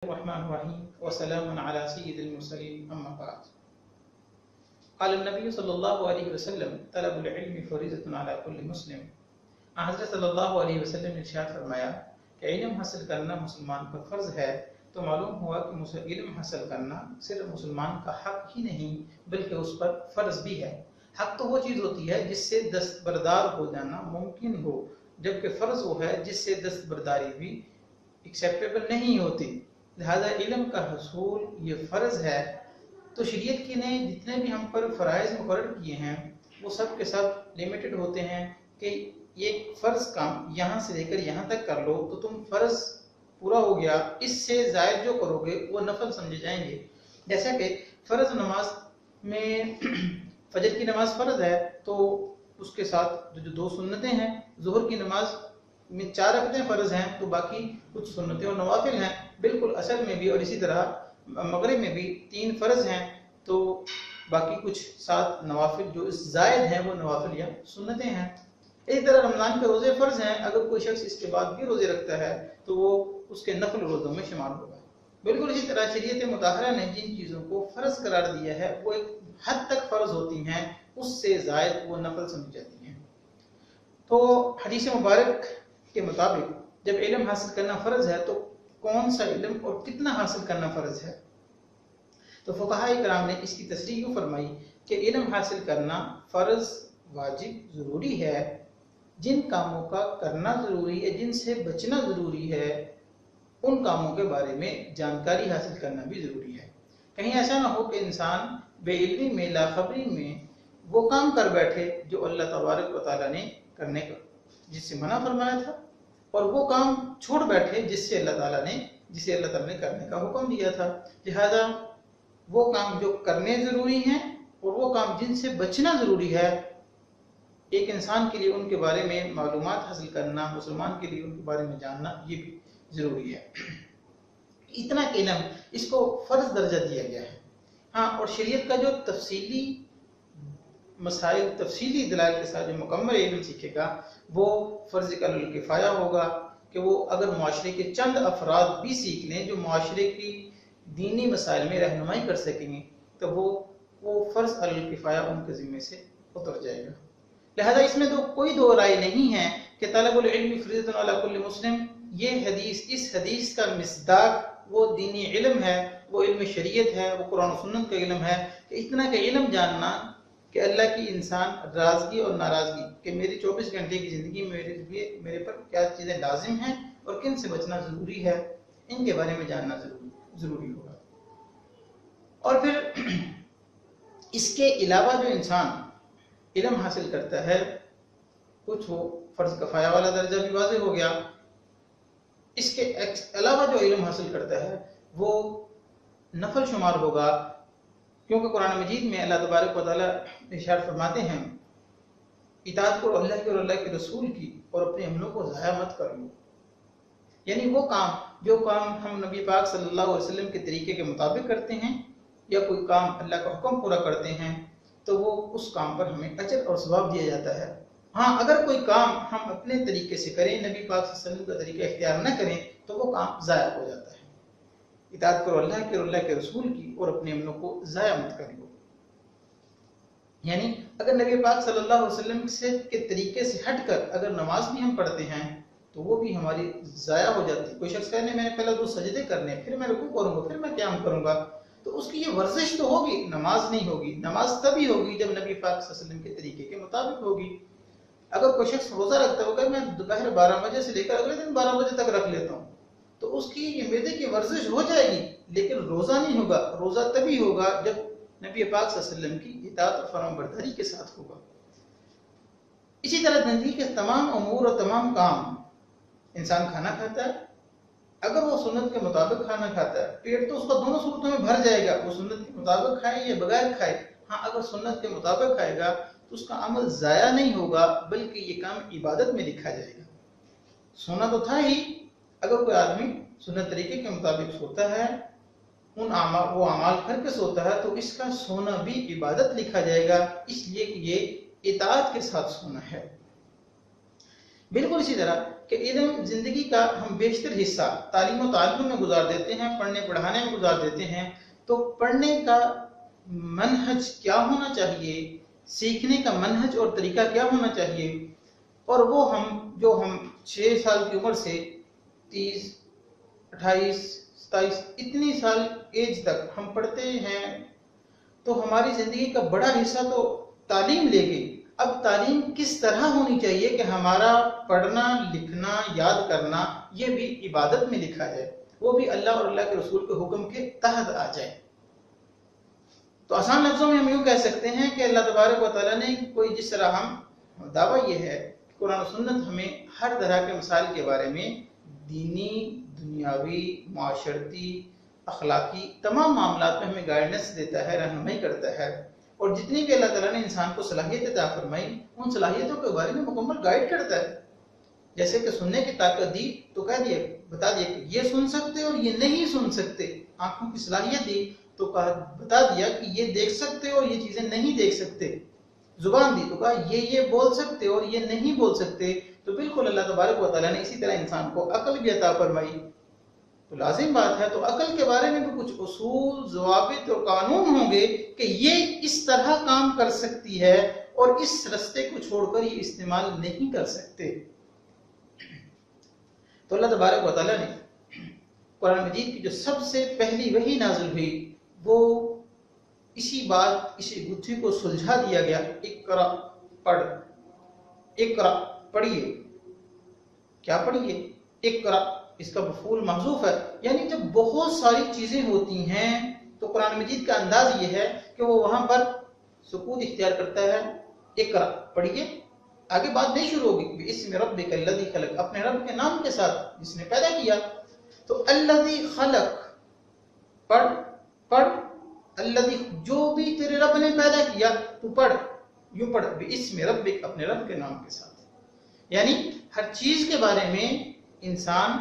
الرحمن الرحیم وسلام علی سید المرسلین اما بعد قال النبی صلی اللہ علیہ وسلم طلب العلم فریضۃ علی کل مسلم۔ حضرت صلی اللہ علیہ وسلم نے ارشاد فرمایا کہ علم حاصل کرنا مسلمان پر فرض ہے، تو معلوم ہوا کہ علم حاصل کرنا صرف مسلمان کا حق ہی نہیں بلکہ اس پر فرض بھی ہے۔ حق تو وہ چیز ہوتی ہے جس سے دستبردار ہو جانا ممکن ہو، جبکہ فرض وہ ہے جس سے دستبرداری بھی ایکسیپٹیبل نہیں ہوتی۔ لہذا علم کا حصول یہ فرض ہے، تو شریعت کے نے جتنے بھی ہم پر فرائض مقرر کیے ہیں وہ سب کے سب لمیٹڈ ہوتے ہیں کہ یہ فرض کام یہاں سے لے کر یہاں تک کر لو تو تم فرض پورا ہو گیا، اس سے زائد جو کرو گے وہ نفل سمجھے جائیں گے۔ جیسا کہ فرض نماز میں فجر کی نماز فرض ہے تو اس کے ساتھ جو دو سنتیں ہیں، ظہر کی نماز میں 4 رکعتیں فرض ہیں تو باقی کچھ سنتیں اور نوافل ہیں، بالکل عصر میں بھی اور اسی طرح مغرب میں بھی 3 فرض ہیں تو باقی کچھ 7 نوافل جو اس زائد ہیں وہ نوافل یا سنتیں ہیں۔ اسی طرح رمضان کے روزے فرض ہیں، اگر کوئی شخص اس کے بعد بھی روزے رکھتا ہے تو وہ اس کے نفل روزوں میں شمار ہوگا۔ بالکل اسی طرح شریعت مطہرہ نے جن چیزوں کو فرض قرار دیا ہے وہ ایک حد تک فرض ہوتی ہیں، اس سے زائد وہ نفل سمجھی جاتی ہیں۔ تو حدیث مبارک کے مطابق جب علم حاصل کرنا فرض ہے تو کون سا علم اور کتنا حاصل کرنا فرض ہے؟ تو فقہاء کرام نے اس کی تصریح یوں فرمائی کہ علم حاصل کرنا فرض، واجب، ضروری ہے۔ جن کاموں کا کرنا ضروری ہے، جن سے بچنا ضروری ہے، ان کاموں کے بارے میں جانکاری حاصل کرنا بھی ضروری ہے۔ کہیں ایسا نہ ہو کہ انسان بے علمی میں، لاخبری میں وہ کام کر بیٹھے جو اللہ تبارک و تعالیٰ نے کرنے کا جس سے منع فرمایا تھا، اور وہ کام چھوڑ بیٹھے جسے اللہ تعالیٰ نے کرنے کا حکم دیا تھا۔ لہذا وہ کام جو کرنے ضروری ہیں اور وہ کام جن سے بچنا ضروری ہے، ایک انسان کے لیے ان کے بارے میں معلومات حاصل کرنا، مسلمان کے لیے ان کے بارے میں جاننا یہ بھی ضروری ہے۔ اتنا کہ علم اس کو فرض درجہ دیا گیا ہے۔ ہاں، اور شریعت کا جو تفصیلی مسائل، تفصیلی دلائل کے ساتھ جو مکمل علم سیکھے گا وہ فرض کفایہ ہوگا کہ وہ اگر معاشرے کے چند افراد بھی سیکھ لیں جو معاشرے کی دینی مسائل میں رہنمائی کر سکیں گے تو وہ فرض کفایہ ان کے ذمے سے اتر جائے گا۔ لہذا اس میں تو کوئی دو رائے نہیں ہے کہ طلب العلم فریضۃ علی کل مسلم، یہ حدیث، اس حدیث کا مصداق وہ دینی علم ہے، وہ علم شریعت ہے، وہ قرآن و سنت کا علم ہے کہ اتنا کہ علم جاننا کہ اللہ کی انسان راضگی اور ناراضگی کہ میری 24 گھنٹے کی زندگی میں میرے پر کیا چیزیں لازم ہیں اور کن سے بچنا ضروری ہے، ان کے بارے میں جاننا ضروری ہوگا۔ اور پھر اس کے علاوہ جو انسان علم حاصل کرتا ہے، کچھ وہ فرض کفایہ والا درجہ بھی واضح ہو گیا، اس کے علاوہ جو علم حاصل کرتا ہے وہ نفل شمار ہوگا، کیونکہ قرآن مجید میں اللہ تبارک و تعالیٰ ارشاد فرماتے ہیں اطاعت کرو اللہ کی اور اللہ کے رسول کی اور اپنے عملوں کو ضائع مت کر لو۔ یعنی وہ جو کام ہم نبی پاک صلی اللہ علیہ وسلم کے طریقے کے مطابق کرتے ہیں یا کوئی کام اللہ کا حکم پورا کرتے ہیں تو وہ اس کام پر ہمیں اجر اور ثواب دیا جاتا ہے۔ ہاں، اگر کوئی کام ہم اپنے طریقے سے کریں، نبی پاک صلی اللہ علیہ وسلم کا طریقہ اختیار نہ کریں تو وہ کام ضائع ہو جاتا ہے۔ اطاعت کرو اللہ کی اور اللہ کے رسول کی اور اپنے عملوں کو ضائع مت کر لو۔ یعنی اگر نبی پاک صلی اللہ علیہ وسلم کے طریقے سے ہٹ کر اگر نماز بھی ہم پڑھتے ہیں تو وہ بھی ہماری ضائع ہو جاتی ہے۔ کوئی شخص کہنے میں نے پہلے 2 سجدے کرنے، پھر میں رکوع کروں گا، پھر میں قیام کروں گا، تو اس کی یہ ورزش تو ہوگی، نماز نہیں ہوگی۔ نماز تبھی ہوگی جب نبی پاک صلی اللہ علیہ وسلم کے طریقے کے مطابق ہوگی۔ اگر کوئی شخص روزہ رکھتا ہوگا، میں دوپہر 12 بجے سے لے کر اگلے دن 12 بجے تک رکھ لیتا ہوں، تو اس کی یہ معدے کی ورزش ہو جائے گی لیکن روزہ نہیں ہوگا۔ روزہ تبھی ہوگا جب نبی پاک صلی اللہ علیہ وسلم کی اطاعت اور فرمان برداری کے ساتھ ہوگا۔ اسی طرح زندگی کے تمام امور اور تمام کام، انسان کھانا کھاتا ہے، اگر وہ سنت کے مطابق کھانا کھاتا ہے پیٹ تو اس کا دونوں صورتوں میں بھر جائے گا، وہ سنت کے مطابق کھائے یا بغیر کھائے۔ ہاں، اگر سنت کے مطابق کھائے گا تو اس کا عمل ضائع نہیں ہوگا بلکہ یہ کام عبادت میں لکھا جائے گا۔ سونا تو تھا ہی، اگر کوئی آدمی سنت طریقے کے مطابق سوتا ہے، وہ اعمال کر کے سوتا ہے تو اس کا سونا بھی عبادت لکھا جائے گا، اس لیے کہ یہ اطاعت کے ساتھ سونا ہے۔ بالکل اسی طرح کہ علم زندگی کا ہم بیشتر حصہ تعلیم و تعلم میں گزار دیتے ہیں، پڑھنے پڑھانے میں گزار دیتے ہیں، تو پڑھنے کا منہج کیا ہونا چاہیے، سیکھنے کا منہج اور طریقہ کیا ہونا چاہیے، اور وہ ہم 6 سال کی عمر سے 30 28 27 اتنی سال ایج تک ہم پڑھتے ہیں، تو ہماری زندگی کا بڑا حصہ تو تعلیم لے گئی۔ اب تعلیم کس طرح ہونی چاہیے کہ ہمارا پڑھنا لکھنا یاد کرنا یہ بھی عبادت میں لکھا ہے، وہ بھی اللہ اور اللہ کے رسول کے حکم کے تحت آ جائے۔ تو آسان لفظوں میں ہم یوں کہہ سکتے ہیں کہ اللہ تبارک و تعالیٰ نے کوئی جس طرح ہم دعویٰ یہ ہے کہ قرآن و سنت ہمیں ہر طرح کے مسائل کے بارے میں دینی، دنیاوی، معاشرتی، اخلاقی تمام معاملات میں ہمیں گائیڈنس دیتا ہے، رہنمائی کرتا ہے، اور جتنی بھی اللہ تعالیٰ نے انسان کو صلاحیت عطا فرمائی ان صلاحیتوں کے بارے میں مکمل گائیڈ کرتا ہے۔ جیسے کہ سننے کی طاقت دی تو کہہ دیا، بتا دیا کہ یہ سن سکتے اور یہ نہیں سن سکتے۔ آنکھوں کی صلاحیت دی تو بتا دیا کہ یہ دیکھ سکتے اور یہ چیزیں نہیں دیکھ سکتے۔ زبان دی تو کہا یہ بول سکتے اور یہ نہیں بول سکتے۔ تو بالکل اللہ تبارک و تعالیٰ نے اسی طرح انسان کو عقل بھی عطا فرمائی۔ تو لازم بات ہے تو عقل کے بارے میں بھی کچھ اصول، ضوابط اور قانون ہوں گے کہ یہ اس طرح کام کر سکتی ہے اور اس رستے کو چھوڑ کر یہ استعمال نہیں کر سکتے۔ تو اللہ تبارک و تعالیٰ نے قرآن مجید کی جو سب سے پہلی وحی نازل ہوئی وہ اسی گتھی کو سلجھا دیا گیا، اقرا پڑھ، اقرا پڑھیے، کیا پڑھیے؟ اقرا، اس کا مفعول محذوف ہے، یعنی جب بہت ساری چیزیں ہوتی ہیں تو قرآن مجید کا انداز یہ ہے کہ وہ وہاں پر سکوت اختیار کرتا ہے، اقرا پڑھیے، آگے بات نہیں شروع ہوگی، بِاسْمِ رَبِّكَ الَّذِي خَلَقَ، اپنے رب کے نام کے ساتھ جس نے پیدا کیا۔ تو الذی خلق، پڑھ، الذی، جو بھی تیرے رب نے پیدا کیا تو پڑھ، یوں پڑھ، بِاسْمِ رَبِّكَ، اپنے رب کے نام کے ساتھ۔ یعنی ہر چیز کے بارے میں انسان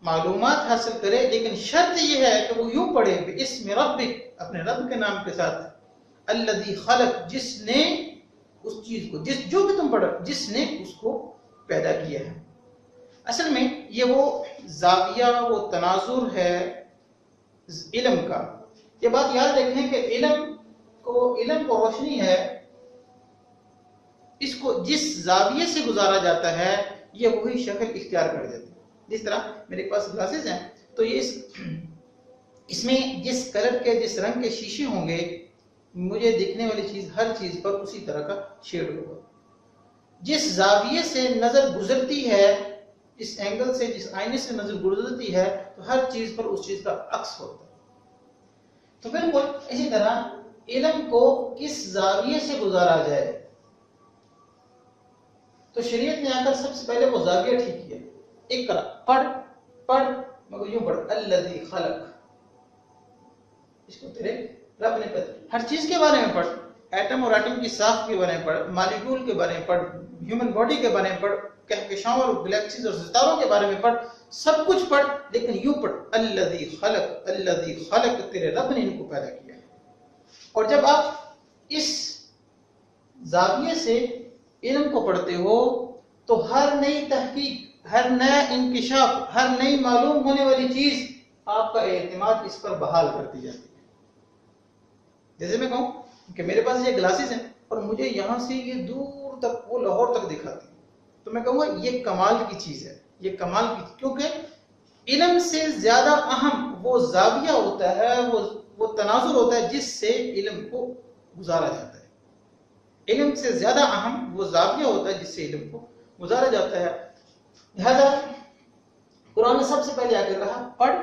معلومات حاصل کرے، لیکن شرط یہ ہے کہ وہ یوں پڑھے، بِاسْمِ رَبِّكَ، اپنے رب کے نام کے ساتھ، الذی خلق، جس نے اس چیز کو، جو بھی تم پڑھو، جس نے اس کو پیدا کیا ہے۔ اصل میں یہ وہ زاویہ، وہ تناظر ہے علم کا۔ یہ بات یاد رکھیں کہ علم کو روشنی ہے، اس کو جس زاویے سے گزارا جاتا ہے یہ وہی شکل اختیار کر دیتے ہیں۔ جس طرح میرے پاس گلاسز ہیں تو یہ اس میں جس کلر کے، جس رنگ کے شیشے ہوں گے، مجھے دکھنے والی چیز ہر چیز پر اسی طرح کا شیڈ ہوگا۔ جس زاویے سے نظر گزرتی ہے، جس اینگل سے، جس آئینے سے نظر گزرتی ہے، تو ہر چیز پر اس چیز کا عکس ہوتا ہے۔ تو بالکل اسی طرح علم کو کس زاویے سے گزارا جائے، تو شریعت نے آ کر سب سے پہلے وہ زاویہ ٹھیک کیا، اقرا، پڑھ، مگر یوں پڑھ، الذی خلق، اس کو تیرے رب نے پیدا، ہر چیز کے بارے میں پڑھ، ایٹم اور ایٹم کی ساخت کے بارے میں پڑھ، مالیکول کے بارے میں پڑھ، ہیومن باڈی کے بارے میں پڑھ، کہکشاؤں اور گلیکسیز اور ستاروں کے بارے میں پڑھ، سب کچھ پڑھ، لیکن یوں پڑھ، الذی خلق، تیرے رب نے ان کو پیدا کیا۔ اور جب آپ اس زاویے سے علم کو پڑھتے ہو تو ہر نئی تحقیق، ہر نیا انکشاف، ہر نئی معلوم ہونے والی چیز آپ کا اعتماد اس پر بحال کرتی جاتی ہے۔ جیسے میں کہوں کہ میرے پاس یہ گلاسز ہیں اور مجھے یہاں سے یہ دور تک، وہ لاہور تک دکھاتی ہیں، تو میں کہوں گا یہ کمال کی چیز ہے، یہ کمال کی، کیونکہ علم سے زیادہ اہم وہ زاویہ ہوتا ہے، وہ تناظر ہوتا ہے جس سے علم کو گزارا جاتا ہے۔ علم سے زیادہ اہم وہ زاویہ ہوتا ہے جس سے علم کو گزارا جاتا ہے۔ لہذا قرآن نے سب سے پہلے آ کے کہا، پڑھ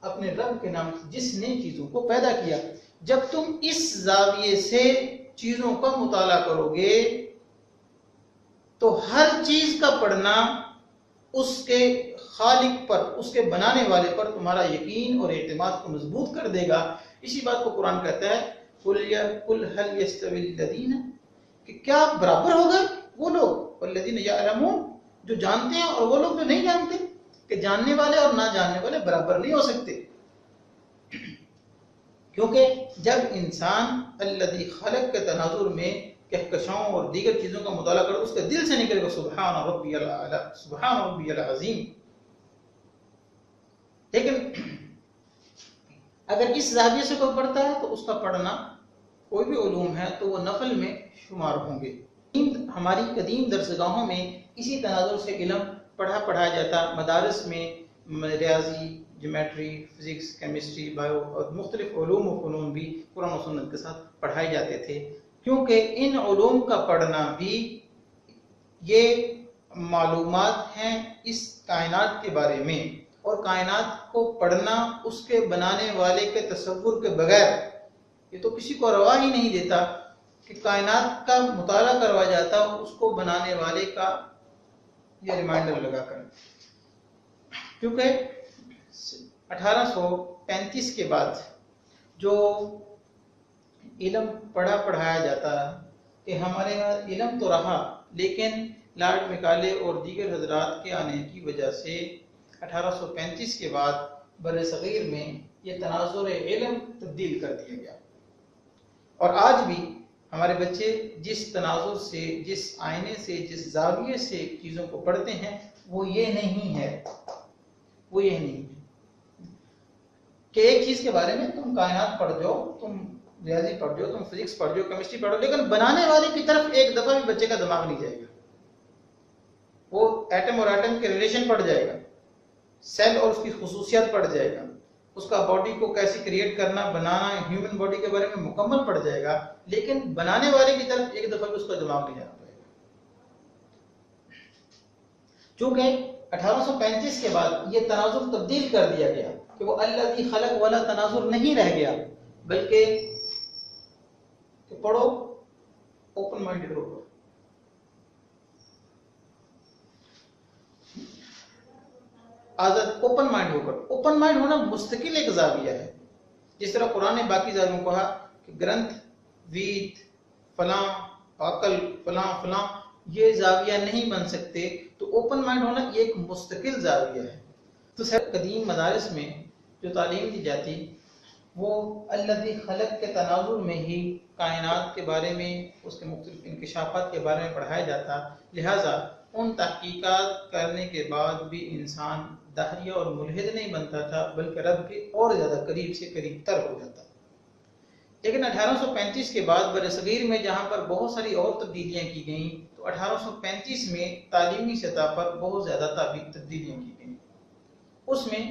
اپنے رب کے نام، جس نے چیزوں کو پیدا کیا۔ جب تم اس زاویے سے چیزوں کا مطالعہ کرو گے تو ہر چیز کا پڑھنا اس کے خالق پر، اس کے بنانے والے پر تمہارا یقین اور اعتماد کو مضبوط کر دے گا۔ اسی بات کو قرآن کہتا ہے، قُلْ هَلْ يَسْتَوِي الَّذِينَ، کہ کیا برابر ہوگا وہ لوگ، وَالَّذِينَ يَعْلَمُونَ، جو جانتے ہیں، اور وہ لوگ جو نہیں جانتے، کہ جاننے والے اور نہ جاننے والے برابر نہیں ہو سکتے۔ کیونکہ جب انسان الذی خلق کے تناظر میں کہکشاؤں اور دیگر چیزوں کا مطالعہ کرے، اس کے دل سے نکلے گا سبحان ربی الاعلی، سبحان ربی العظیم۔ لیکن اگر اس زاویے سے کوئی پڑھتا ہے تو اس کا پڑھنا کوئی بھی علوم ہے تو وہ نفل میں شمار ہوں گے۔ ہماری قدیم درسگاہوں میں اسی تناظر سے علم پڑھایا جاتا، مدارس میں ریاضی، جیومیٹری، فزکس، کیمسٹری، بایو اور مختلف علوم و فنون بھی قرآن و سنت کے ساتھ پڑھائے جاتے تھے، کیونکہ ان علوم کا پڑھنا بھی یہ معلومات ہیں اس کائنات کے بارے میں، اور کائنات کو پڑھنا اس کے بنانے والے کے تصور کے بغیر یہ تو کسی کو روا ہی نہیں دیتا کہ کائنات کا مطالعہ کروایا جاتا اس کو بنانے والے کا یہ ریمائنڈر لگا کر، کیونکہ 1835 کے بعد جو علم پڑھایا جاتا کہ ہمارے یہاں علم تو رہا، لیکن لارڈ میکالے اور دیگر حضرات کے آنے کی وجہ سے 1835 کے بعد بر صغیر میں یہ تناظر علم تبدیل کر دیا گیا، اور آج بھی ہمارے بچے جس تناظر سے، جس آئینے سے، جس زاویے سے چیزوں کو پڑھتے ہیں وہ یہ نہیں ہے کہ ایک چیز کے بارے میں تم کائنات پڑھ جاؤ، تم ریاضی پڑھ جاؤ، تم فزکس پڑھ جاؤ، کیمسٹری پڑھ جاؤ، لیکن بنانے والے کی طرف ایک دفعہ بھی بچے کا دماغ نہیں جائے گا۔ وہ ایٹم اور ایٹم کے ریلیشن پڑھ جائے گا، سیل اور اس کی خصوصیات پڑھ جائے گا، اس کا باڈی کو کیسے کریٹ کرنا، بنانا، ہیومن باڈی کے بارے میں مکمل پڑھ جائے گا، لیکن بنانے والے کی طرف ایک دفعہ بھی اس کا دماغ نہیں جانا پڑے گا۔ چونکہ 1835 کے بعد یہ تناظر تبدیل کر دیا گیا کہ وہ الذی خلق والا تناظر نہیں رہ گیا، بلکہ کہ پڑھو اوپن مائنڈڈ ہو، آزاد اوپن مائنڈ ہو کر۔ اوپن مائنڈ ہونا مستقل ایک زاویہ ہے، جس طرح قرآن نے باقی زاویوں کو کہا کہ گرنتھ، وید، فلاں، عقل، فلاں فلاں یہ زاویہ نہیں بن سکتے، تو اوپن مائنڈ ہونا یہ ایک مستقل زاویہ ہے۔ تو قدیم مدارس میں جو تعلیم دی جاتی وہ الذی خلق کے تناظر میں ہی کائنات کے بارے میں، اس کے مختلف انکشافات کے بارے میں پڑھایا جاتا، لہٰذا ان تحقیقات کرنے کے بعد بھی انسان دہریہ اور ملحد نہیں بنتا تھا، بلکہ رب کے اور زیادہ قریب سے قریب تر ہو جاتا۔ لیکن 1835 کے بعد برصغیر میں جہاں پر بہت ساری اور تبدیلیاں کی گئیں، تو 1835 میں تعلیمی سطح پر بہت زیادہ تبدیلیاں کی گئیں۔ اس میں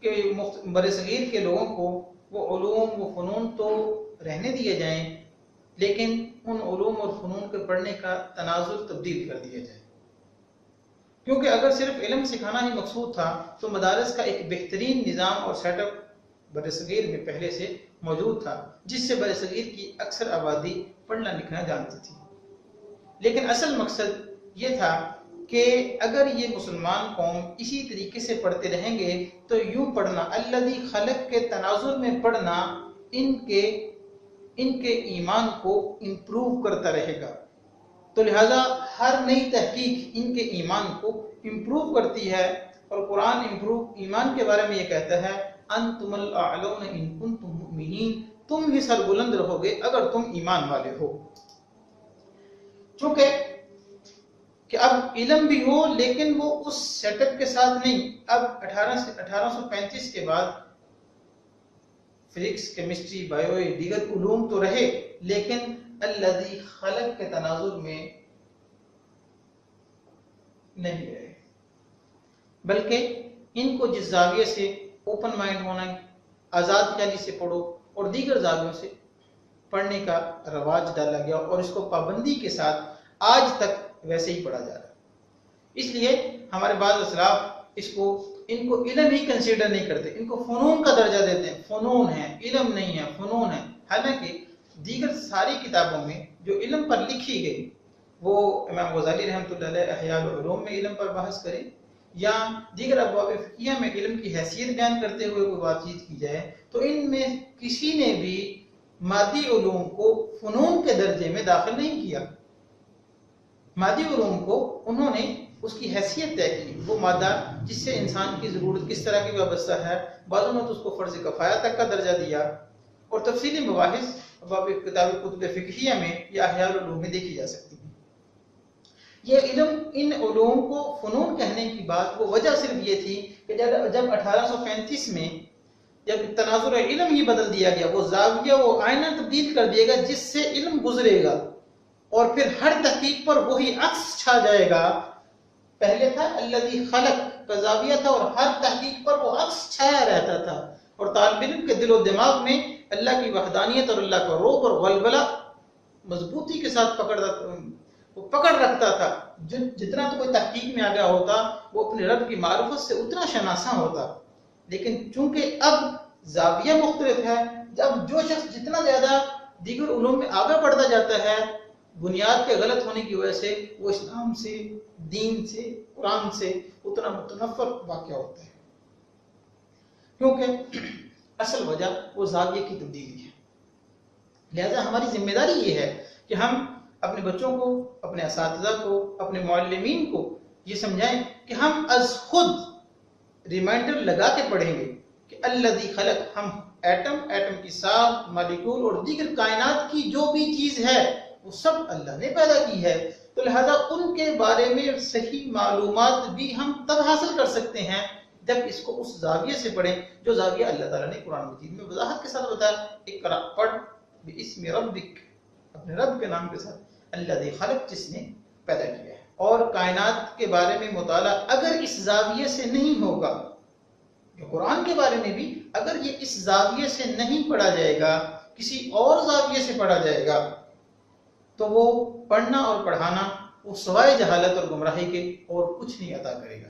کہ برصغیر کے لوگوں کو وہ علوم و فنون تو رہنے دیے جائیں، لیکن ان علوم اور فنون کے پڑھنے کا تناظر تبدیل کر دیا جائے، کیونکہ اگر صرف علم سکھانا ہی مقصود تھا تو مدارس کا ایک بہترین نظام اور سیٹ اپ برصغیر میں پہلے سے موجود تھا، جس سے برصغیر کی اکثر آبادی پڑھنا لکھنا جانتی تھی۔ لیکن اصل مقصد یہ تھا کہ اگر یہ مسلمان قوم اسی طریقے سے پڑھتے رہیں گے تو یوں پڑھنا الذی خلق کے تناظر میں پڑھنا ان کے ایمان کو امپروو کرتا رہے گا، تو لہٰذا ہر نئی تحقیق ان کے ایمان کو امپروو کرتی ہے، اور قرآن ایمان کے بارے میں یہ کہتا ہے انتم الاعلون ان کنتم مؤمنین، تم ہی سربلند رہو گے اگر تم ایمان والے ہو۔ چونکہ کہ اب علم بھی ہو لیکن وہ اس سیٹ اپ کے ساتھ نہیں، اب 1835 کے بعد فزکس، کیمسٹری، بایو، دیگر علوم تو رہے، لیکن الذی خلق کے تناظر میں نہیں رہے، بلکہ ان کو جس زاویے سے اوپن مائنڈ ہونا، آزاد خیالی سے پڑھو اور دیگر زاویوں سے پڑھنے کا رواج ڈالا گیا، اور اس کو پابندی کے ساتھ آج تک ویسے ہی پڑھا جا رہا ہے۔ اس لیے ہمارے بعض اسلاف ان کو علم ہی کنسیڈر نہیں کرتے، ان کو فنون کا درجہ دیتے ہیں، فنون ہے، علم نہیں ہے، فنون ہے، حالانکہ دیگر ساری کتابوں میں جو علم پر لکھی گئی، وہ امام غزالی رحمۃ اللہ علیہ احیاء العلوم میں علم پر بحث کریں یا دیگر ابواب فقہیہ میں علم کی حیثیت بیان کرتے ہوئے کوئی بات چیت کی جائے، تو ان میں کسی نے بھی مادی علوم کو فنون کے درجے میں داخل نہیں کیا۔ مادی علوم کو انہوں نے اس کی حیثیت طے کی، وہ مادہ جس سے انسان کی ضرورت کس طرح کی وابستہ ہے، بعضوں نے تو اس کو فرض کفایہ تک کا درجہ دیا، اور تفصیلی مباحث کتاب کتب فقہیہ میں یا احیاء العلوم میں دیکھی جا سکتی ہیں۔ یہ علم، ان علوم کو فنون کہنے کی بات، وہ وجہ صرف یہ تھی کہ جب 1835 میں جب تناظر علم ہی بدل دیا گیا، وہ زاویہ، وہ آئینہ تبدیل کر دیا گا جس سے علم گزرے گا اور پھر ہر تحقیق پر وہی عکس چھا جائے گا۔ پہلے تھا الذی خلق کا زاویہ تھا اور ہر تحقیق پر وہ عکس چھایا رہتا تھا، اور طالب علم کے دل و دماغ میں اللہ کی وحدانیت اور اللہ کا روب اور غلبلہ مضبوطی کے ساتھ پکڑ رکھتا تھا۔ جتنا تو کوئی تحقیق میں آگیا ہوتا وہ اپنے رب کی معرفت سے اتنا شناساں ہوتا، لیکن چونکہ اب زاویہ مختلف ہے، جب جو شخص جتنا زیادہ دیگر علوم میں آگے بڑھتا جاتا ہے، بنیاد کے غلط ہونے کی وجہ سے وہ اسلام سے، دین سے، قرآن سے اتنا متنفر واقع ہوتا ہے، کیونکہ اصل وجہ وہ زاویہ کی تبدیلی ہے۔ لہذا ہماری ذمہ داری یہ ہے کہ ہم اپنے بچوں کو، اپنے اساتذہ کو، اپنے معلمین کو یہ سمجھائیں کہ ہم از خود ریمائنڈر لگا کے پڑھیں گے کہ الذی خلق، ہم ایٹم کی ساخت، مالیکول اور دیگر کائنات کی جو بھی چیز ہے وہ سب اللہ نے پیدا کی ہے، تو لہذا ان کے بارے میں صحیح معلومات بھی ہم تب حاصل کر سکتے ہیں جب اس کو اس زاویے سے پڑھیں جو زاویہ اللہ تعالیٰ نے قرآن مجید میں وضاحت کے ساتھ بتایا۔ اقرأ، پڑھ، باسم ربک، اپنے رب کے نام کے ساتھ، الذی خلق، جس نے پیدا کیا ہے۔ اور کائنات کے بارے میں مطالعہ اگر اس زاویے سے نہیں ہوگا، جو قرآن کے بارے میں بھی اگر یہ اس زاویے سے نہیں پڑھا جائے گا، کسی اور زاویے سے پڑھا جائے گا، تو وہ پڑھنا اور پڑھانا وہ سوائے جہالت اور گمراہی کے اور کچھ نہیں عطا کرے گا۔